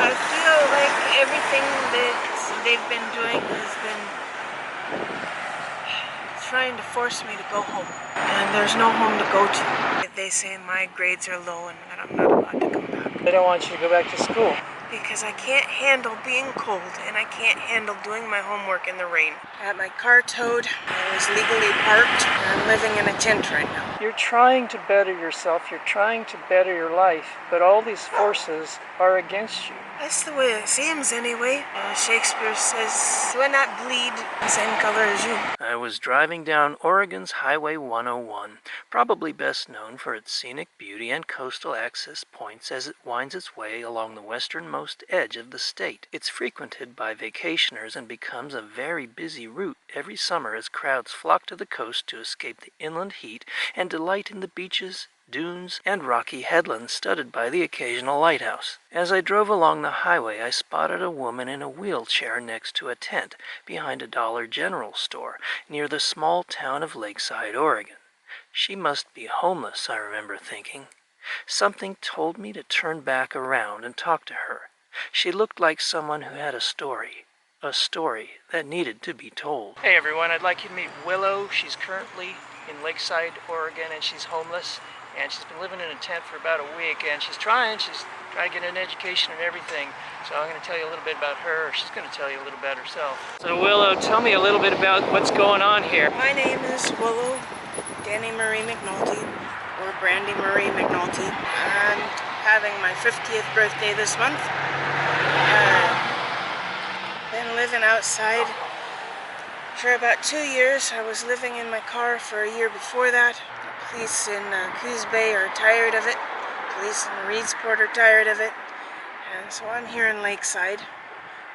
I feel like everything that they've been doing has been trying to force me to go home. And there's no home to go to. They say my grades are low and that I'm not allowed to come back. They don't want you to go back to school. Because I can't handle being cold and I can't handle doing my homework in the rain. I had my car towed, I was legally parked, and I'm living in a tent right now. You're trying to better yourself, you're trying to better your life, but all these forces are against you. That's the way it seems anyway. Shakespeare says, "Do I not bleed the same color as you?" I was driving down Oregon's Highway 101, probably best known for its scenic beauty and coastal access points as it winds its way along the westernmost edge of the state. It's frequented by vacationers and becomes a very busy route every summer as crowds flock to the coast to escape the inland heat and delight in the beaches, dunes, and rocky headlands studded by the occasional lighthouse. As I drove along the highway, I spotted a woman in a wheelchair next to a tent behind a Dollar General store near the small town of Lakeside, Oregon. She must be homeless, I remember thinking. Something told me to turn back around and talk to her. She looked like someone who had a story that needed to be told. Hey everyone, I'd like you to meet Willow. She's currently in Lakeside, Oregon, and she's homeless. And she's been living in a tent for about a week, and she's trying to get an education and everything. So I'm going to tell you a little bit about her. She's going to tell you a little about herself. So Willow, tell me a little bit about what's going on here. My name is Willow Danny Marie McNulty, or Brandy Marie McNulty. I'm having my 50th birthday this month. Been living outside for about 2 years. I was living in my car for a year before that. Police in Coos Bay are tired of it. Police in Reedsport are tired of it. And so I'm here in Lakeside.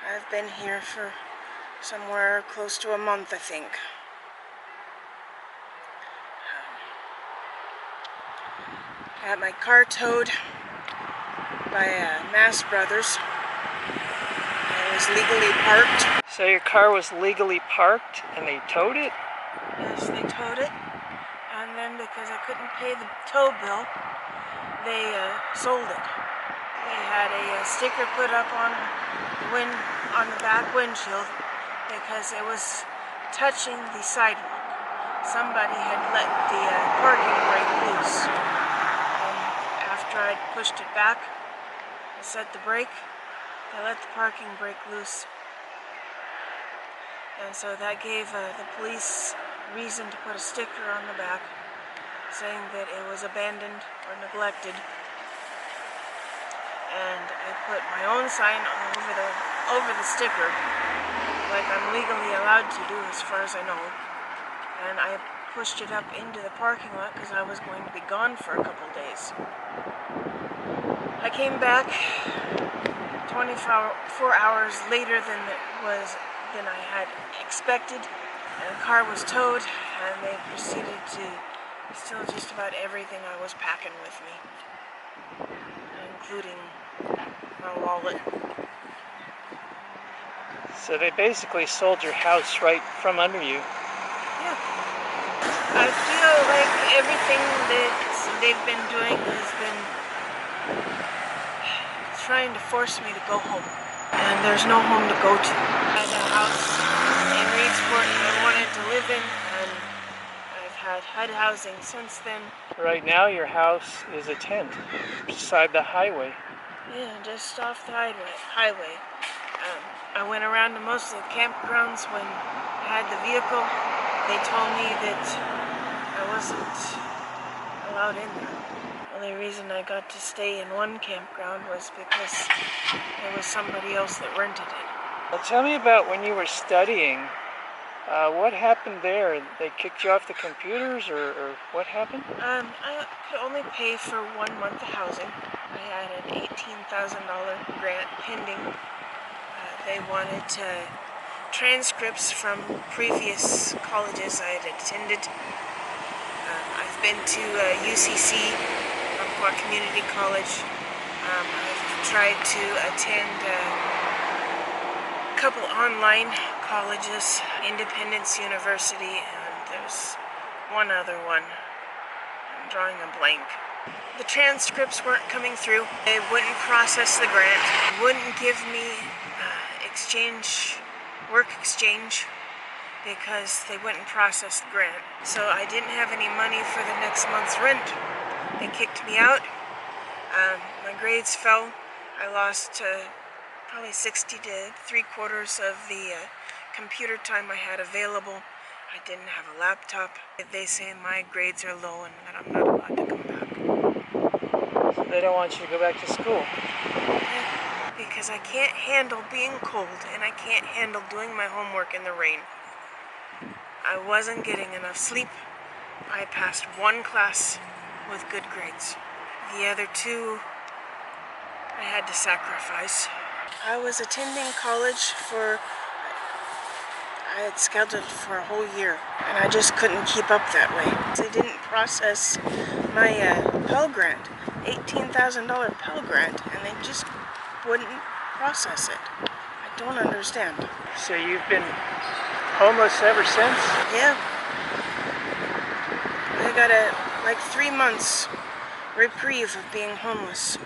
I've been here for somewhere close to a month, I think. I had my car towed by Mass Brothers. I was legally parked. So your car was legally parked and they towed it? Yes, they towed it. And then because I couldn't pay the tow bill, they sold it. They had a sticker put up on the back windshield because it was touching the sidewalk. Somebody had let the parking brake loose. And after I'd pushed it back, I set the brake, they let the parking brake loose. And so that gave the police reason to put a sticker on the back saying that it was abandoned or neglected. And I put my own sign over the sticker, like I'm legally allowed to do as far as I know. And I pushed it up into the parking lot because I was going to be gone for a couple days. I came back 24 hours later than I had expected. And the car was towed, and they proceeded to steal just about everything I was packing with me, including my wallet. So they basically sold your house right from under you. Yeah. I feel like everything that they've been doing has been trying to force me to go home. And there's no home to go to. I had a house in Reedsport I wanted to live in, and I've had HUD housing since then. Right now your house is a tent beside the highway. Yeah, just off the highway. I went around to most of the campgrounds when I had the vehicle. They told me that I wasn't allowed in there. The only reason I got to stay in one campground was because there was somebody else that rented it. Well, tell me about when you were studying. What happened there? They kicked you off the computers, or what happened? I could only pay for 1 month of housing. I had an $18,000 grant pending. They wanted transcripts from previous colleges I had attended. I've been to UCC, Umpqua Community College. I've tried to attend a couple online colleges, Independence University, and there's one other one. I'm drawing a blank. The transcripts weren't coming through. They wouldn't process the grant, wouldn't give me work exchange, because they wouldn't process the grant. So I didn't have any money for the next month's rent. They kicked me out. My grades fell. I lost probably 60 to 3/4 of the computer time I had available. I didn't have a laptop. They say my grades are low and that I'm not allowed to come back. So they don't want you to go back to school. Yeah, because I can't handle being cold and I can't handle doing my homework in the rain. I wasn't getting enough sleep. I passed one class with good grades. The other two, I had to sacrifice. I was attending college I had scheduled for a whole year, and I just couldn't keep up that way. They didn't process my Pell Grant, $18,000 Pell Grant, and they just wouldn't process it. I don't understand. So you've been homeless ever since? Yeah. I got like 3 months reprieve of being homeless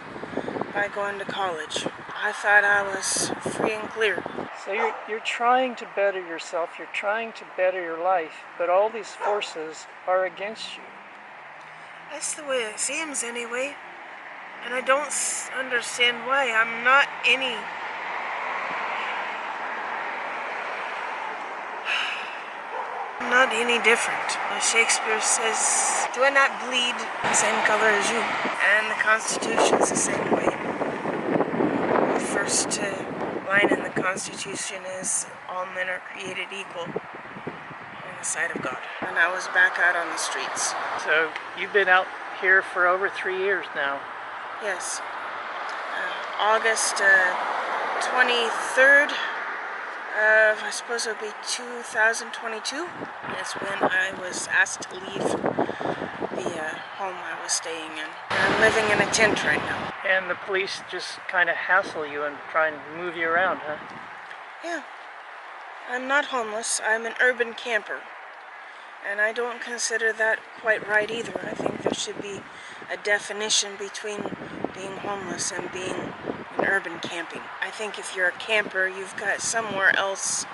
by going to college. I thought I was free and clear. So you're trying to better yourself, you're trying to better your life, but all these forces are against you. That's the way it seems anyway. And I don't understand why. I'm not any different. Shakespeare says, "Do I not bleed the same color as you?" And the Constitution's the same way. The first line in the Constitution is, "All men are created equal in the sight of God." And I was back out on the streets. So you've been out here for over 3 years now. Yes. August 23rd of, I suppose it would be 2022, is when I was asked to leave the home I was staying in. I'm living in a tent right now. And the police just kind of hassle you and try and move you around, huh? Yeah. I'm not homeless. I'm an urban camper. And I don't consider that quite right either. I think there should be a definition between being homeless and being in urban camping. I think if you're a camper, you've got somewhere else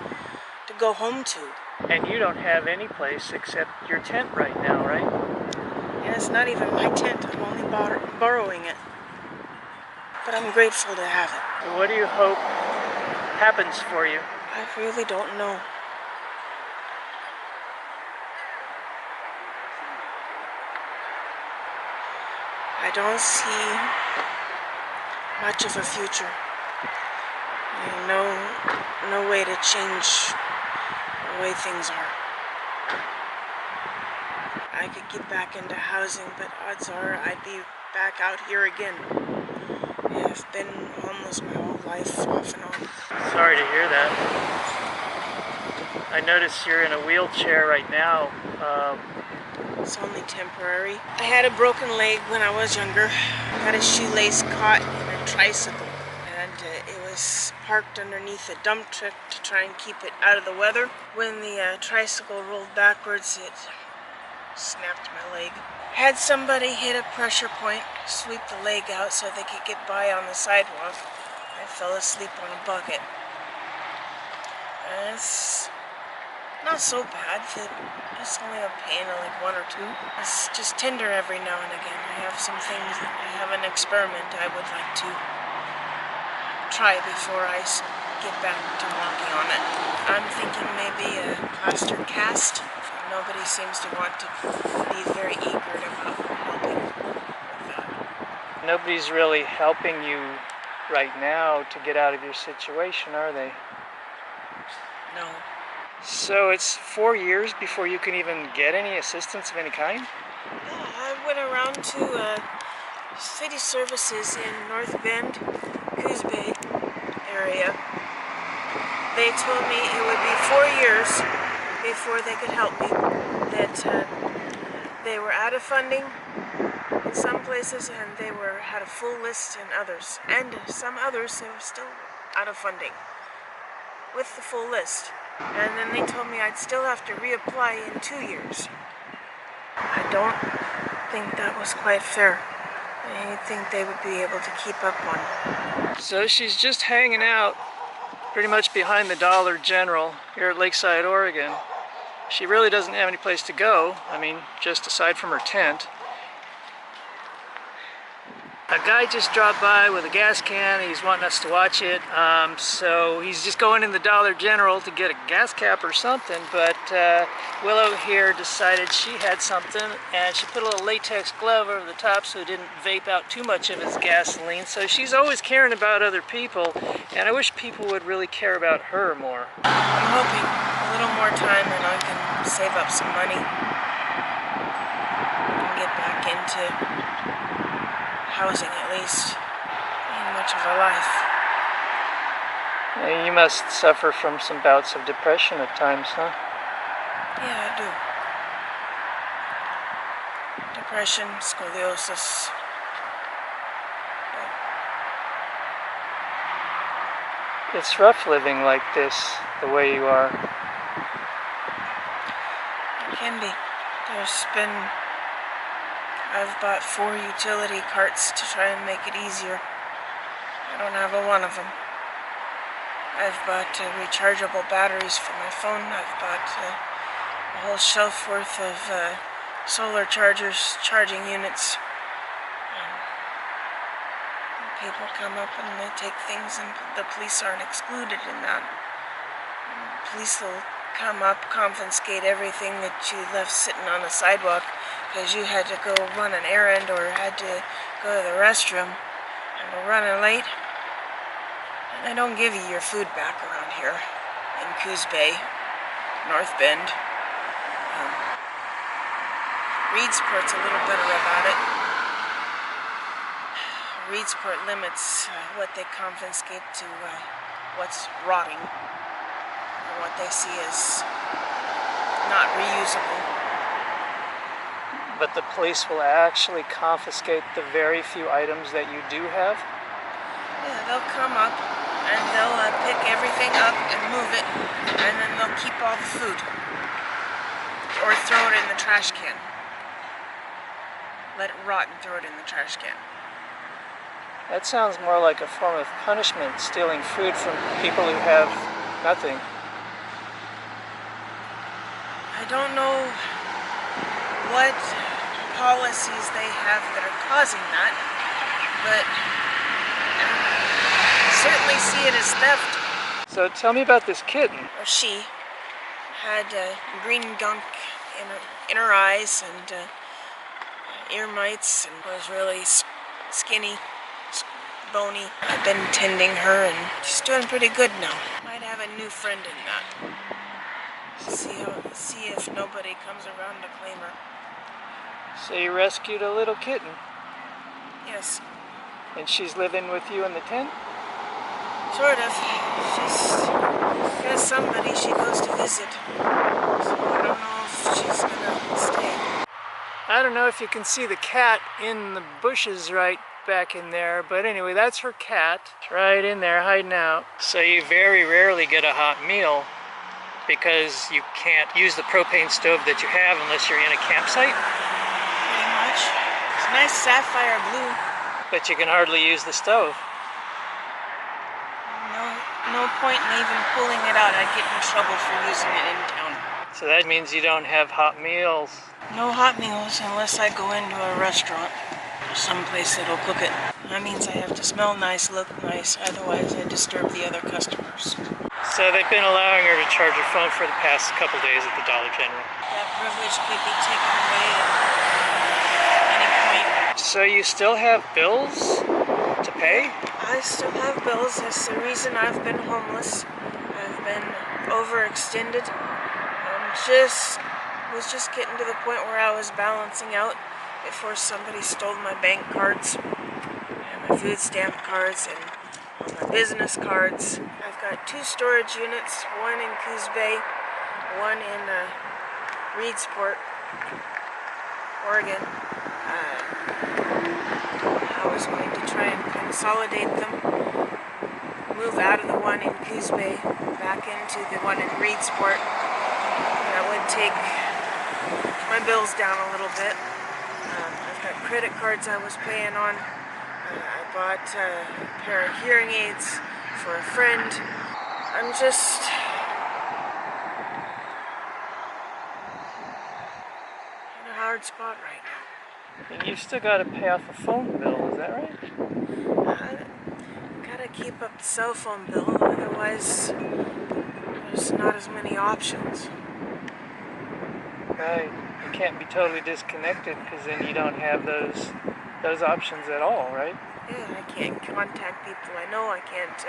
to go home to. And you don't have any place except your tent right now, right? And it's not even my tent. I'm only borrowing it. But I'm grateful to have it. What do you hope happens for you? I really don't know. I don't see much of a future. No way to change the way things are. I could get back into housing, but odds are I'd be back out here again. I've been homeless my whole life, off and on. Sorry to hear that. I notice you're in a wheelchair right now. It's only temporary. I had a broken leg when I was younger. Got a shoelace caught in a tricycle, and it was parked underneath a dump truck to try and keep it out of the weather. When the tricycle rolled backwards, it snapped my leg. Had somebody hit a pressure point, sweep the leg out so they could get by on the sidewalk. I fell asleep on a bucket. And it's not so bad. It's only a pain of like 1 or 2. It's just tender every now and again. I have some things, I have an experiment I would like to try before I get back to walking on it. I'm thinking maybe a plaster cast. Nobody seems to want to be very eager about helping with that. Nobody's really helping you right now to get out of your situation, are they? No. So it's 4 years before you can even get any assistance of any kind? Yeah, I went around to city services in North Bend, Coos Bay area. They told me it would be 4 years before they could help me. That they were out of funding in some places, and they had a full list in others. And some others, they were still out of funding with the full list. And then they told me I'd still have to reapply in 2 years. I don't think that was quite fair. I think they would be able to keep up one. So she's just hanging out pretty much behind the Dollar General here at Lakeside, Oregon. She really doesn't have any place to go, I mean, just aside from her tent. A guy just dropped by with a gas can. He's wanting us to watch it, so he's just going in the Dollar General to get a gas cap or something, but Willow here decided she had something, and she put a little latex glove over the top so it didn't vape out too much of his gasoline. So she's always caring about other people, and I wish people would really care about her more. I'm hoping a little more time and I can save up some money and get back into housing, at least. Ain't much of a life. You must suffer from some bouts of depression at times, huh? Yeah, I do. Depression, scoliosis. It's rough living like this, the way you are. It can be. I've bought 4 utility carts to try and make it easier. I don't have a one of them. I've bought rechargeable batteries for my phone. I've bought a whole shelf worth of solar chargers, charging units. People come up and they take things, and the police aren't excluded in that. Police will come up, confiscate everything that you left sitting on the sidewalk because you had to go run an errand or had to go to the restroom and were running late. And they don't give you your food back around here in Coos Bay, North Bend. Reedsport's a little better about it. Reedsport limits what they confiscate to what's rotting, or what they see as not reusable. But the police will actually confiscate the very few items that you do have? Yeah, they'll come up and they'll pick everything up and move it, and then they'll keep all the food. Or throw it in the trash can. Let it rot and throw it in the trash can. That sounds more like a form of punishment, stealing food from people who have nothing. I don't know what policies they have that are causing that, but I certainly see it as theft. So tell me about this kitten. Or she had green gunk in her eyes and ear mites and was really skinny, bony. I've been tending her and she's doing pretty good now. Might have a new friend in that. See if nobody comes around to claim her. So you rescued a little kitten? Yes. And she's living with you in the tent? Sort of. She's got somebody she goes to visit. So I don't know if she's gonna stay. I don't know if you can see the cat in the bushes right back in there, but anyway, that's her cat. It's right in there hiding out. So you very rarely get a hot meal because you can't use the propane stove that you have unless you're in a campsite. Pretty much. It's nice sapphire blue. But you can hardly use the stove. No point in even pulling it out. I'd get in trouble for using it in town. So that means you don't have hot meals. No hot meals unless I go into a restaurant or someplace that'll cook it. That means I have to smell nice, look nice, otherwise I disturb the other customers. So they've been allowing her to charge her phone for the past couple days at the Dollar General. That privilege could be taken away at any point. So you still have bills to pay? I still have bills. That's the reason I've been homeless. I've been overextended. Was just getting to the point where I was balancing out before somebody stole my bank cards and my food stamp cards and all my business cards. I've got 2 storage units, one in Coos Bay, one in Reedsport, Oregon. I was going to try and consolidate them, move out of the one in Coos Bay, back into the one in Reedsport. That would take my bills down a little bit. I've credit cards I was paying on. I bought a pair of hearing aids for a friend. I'm just in a hard spot right now. And you've still got to pay off a phone bill, is that right? I gotta keep up the cell phone bill, otherwise there's not as many options. Right. You can't be totally disconnected because then you don't have those options at all, right? Yeah, I can't contact people I know. I can't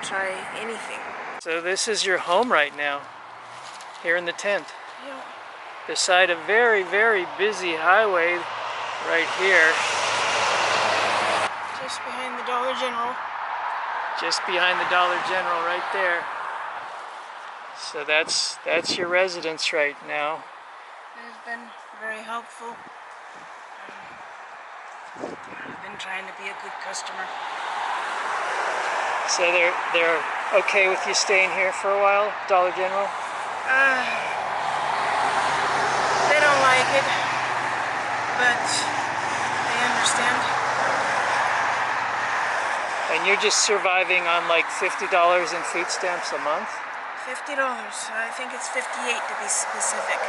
try anything. So this is your home right now, here in the tent, Yeah. beside a very, very busy highway right here. Just behind the Dollar General. Just behind the Dollar General right there. So that's your residence right now. They've been very helpful. I've been trying to be a good customer. So they're okay with you staying here for a while, Dollar General? They don't like it, but they understand. And you're just surviving on like $50 in food stamps a month? $50. I think it's 58 to be specific.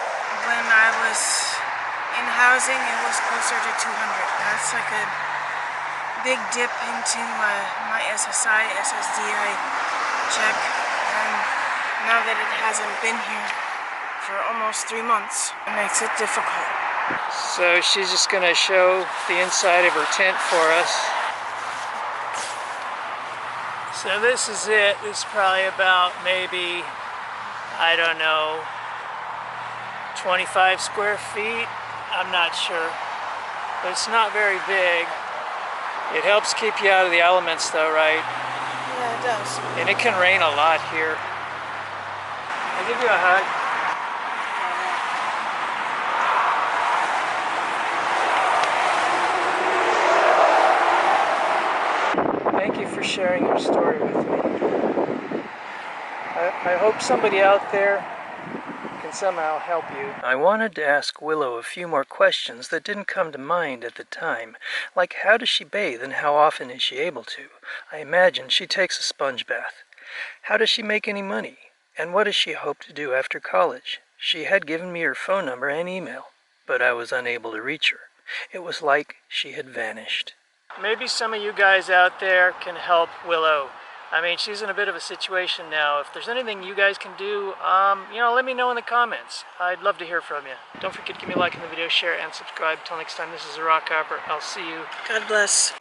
When I was in housing, it was closer to 200. That's like a big dip into my SSI, SSDI check. And now that it hasn't been here for almost 3 months, it makes it difficult. So she's just gonna show the inside of her tent for us. So this is it. This is probably about maybe, I don't know, 25 square feet. I'm not sure, but it's not very big. It helps keep you out of the elements though, right? Yeah, it does. And it can rain a lot here. I'll give you a hug. Thank you for sharing your story with me. I hope somebody out there can somehow help you. I wanted to ask Willow a few more questions that didn't come to mind at the time, like how does she bathe and how often is she able to? I imagine she takes a sponge bath. How does she make any money? And what does she hope to do after college? She had given me her phone number and email, but I was unable to reach her. It was like she had vanished. Maybe some of you guys out there can help Willow. I mean, she's in a bit of a situation now. If there's anything you guys can do, let me know in the comments. I'd love to hear from you. Don't forget to give me a like in the video, share, and subscribe. Till next time, this is The Rock Hopper. I'll see you. God bless.